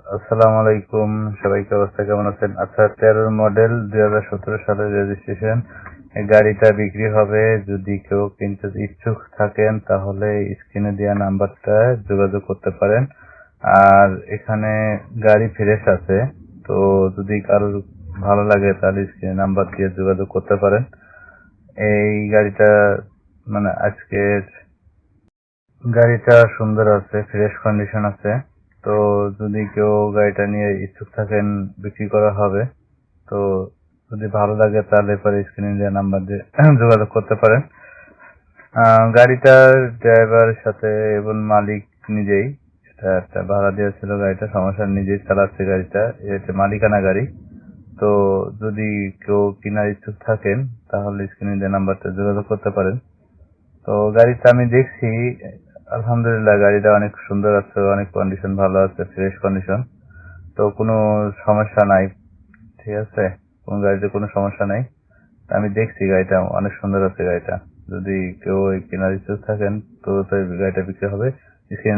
আসসালামু আলাইকুম, সবাই কি অবস্থা, কেমন আছেন? আচ্ছা, 13 মডেল 2017 সালের রেজিস্ট্রেশন। এই গাড়িটা বিক্রি হবে। যদি কেউ কিনতে ইচ্ছুক থাকেন তাহলে স্ক্রিনে দেওয়া নাম্বারটা যোগাযোগ করতে পারেন। আর এখানে গাড়ি ফ্রেশ আছে, তো যদি কারোর ভালো লাগে তাহলে স্ক্রিনে নাম্বার দিয়ে যোগাযোগ করতে পারেন। এই গাড়িটা মানে আজকের গাড়িটা সুন্দর আছে, ফ্রেশ কন্ডিশন আছে। তো যদি কেউ গাড়িটা নিয়ে ইচ্ছুক থাকেন, বিক্রি করা হবে। তো যদি ভালো লাগে তাহলে পরে স্ক্রিনে দেওয়া নাম্বার দিয়ে যোগাযোগ করতে পারেন। গাড়িটার ড্রাইভারের সাথে এবং মালিক নিজেই, এটা একটা ভাড়া দিয়েছিল গাড়িটা, সমস্যা নিজেই চালাচ্ছে গাড়িটা, এটা মালিকানা গাড়ি। তো যদি কেউ কেনার ইচ্ছুক থাকেন তাহলে স্ক্রিনে দেওয়া নাম্বারটা যোগাযোগ করতে পারেন। তো গাড়িটা আমি দেখছি, আলহামদুলিল্লাহ গাড়িটা অনেক সুন্দর আছে, অনেক কন্ডিশন ভালো আছে, ফ্রেশ কন্ডিশন। তো কোনো সমস্যা নাই, ঠিক আছে, কোন গাড়িতে কোনো সমস্যা নাই। আমি দেখছি গাড়িটা অনেক সুন্দর আছে গাড়িটা। যদি কেউ কেনার ইচ্ছুক থাকেন তো গাড়িটা বিক্রি হবে। স্ক্রিনে